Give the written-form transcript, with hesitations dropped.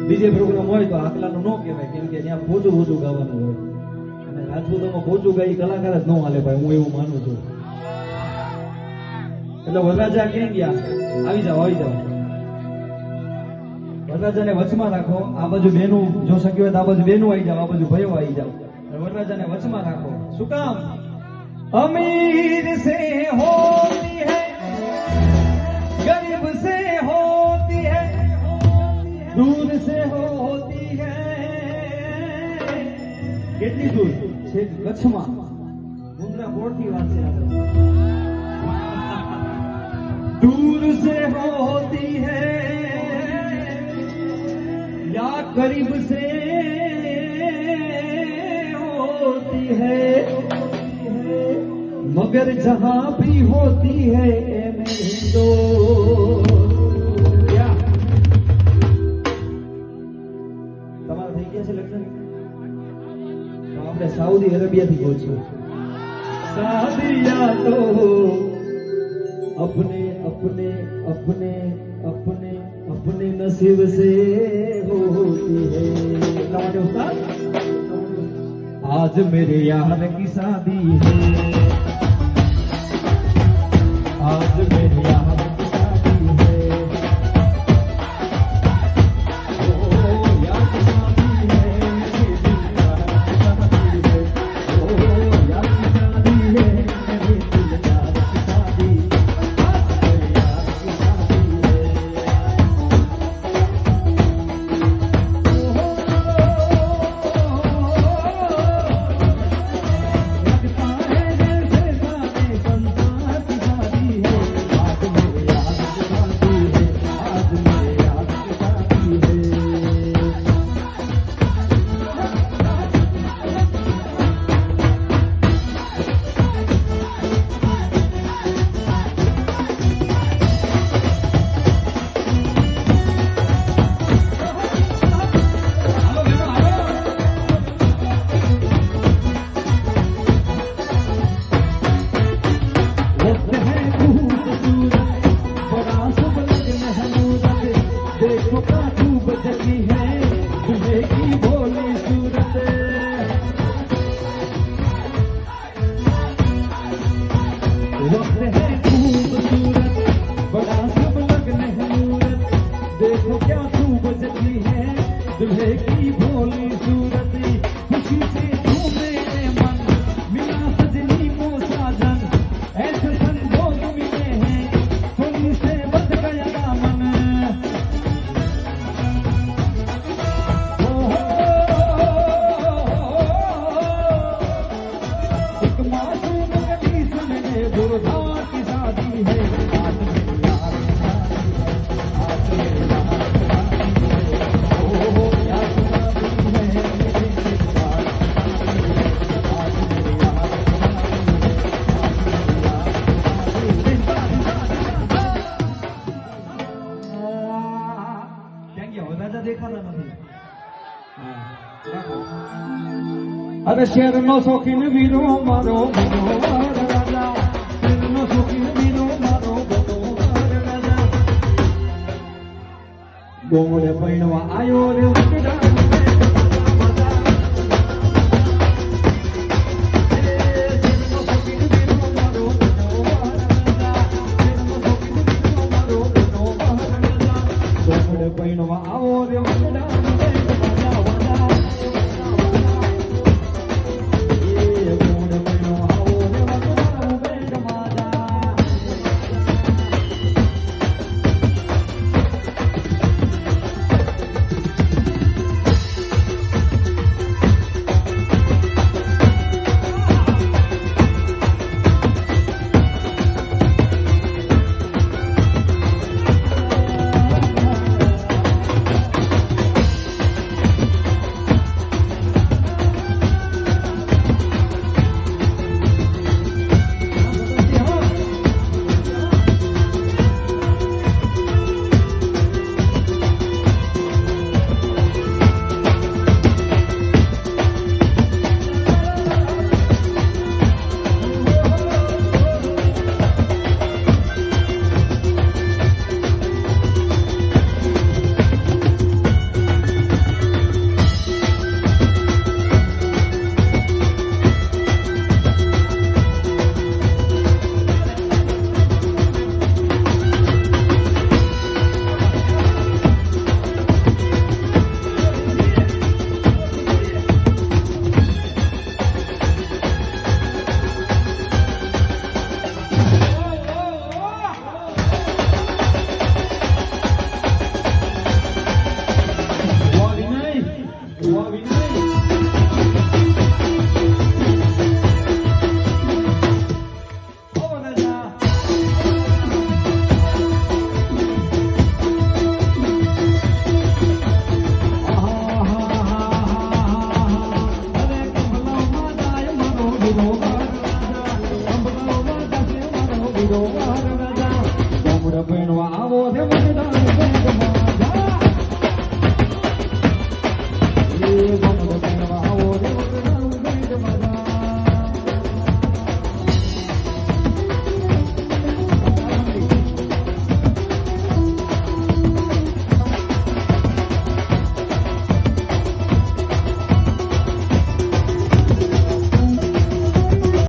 બીજે પ્રોગ્રામ હોય તો આકલાનું ન કહેવાય, કેમ કે ત્યાં પોચું ઓછું ગાવાનું હોય, અને રાજપૂતોમાં પોચું ગાઈ કલાકાર જ ન હાલે ભાઈ, હું એવું માનું છું. એટલે વરરાજા ક્યાં ગયા? આવી જાઓ, આવી જાઓ. વરરાજાને વચમાં રાખો. આ બાજુ બેનું જો શક્ય હોય તો આ બાજુ બેનું આવી જાઓ, આ બાજુ ભાઈઓ આવી જાઓ. વરરાજાને વચમાં રાખો. શું કામ? અમીર સે હોતી હૈ, ગરીબ સે હોતી હૈ, दूर से होती है. કેટલી દૂર છે? કચ્છમાં મુંદ્રા બોર્ડની વાત છે. दूर से होती है या करीब से होती है, मगर जहां भी होती है मेरी दो. सऊदी अरबिया थी पूछो. शादियां तो अपने अपने अपने अपने अपने नसीब से होती है. उस्ताद, आज मेरे यार की शादी है, आज मेरे यार की शादी है. અરે શેરનો શોખીન વીરો મારો રાજા, શેરનો શોખીન વીરો મારો રાજા, ગોમડે પૈણવા આયો રે ઉકડા. પૈણવા આવો રે ઉકડા.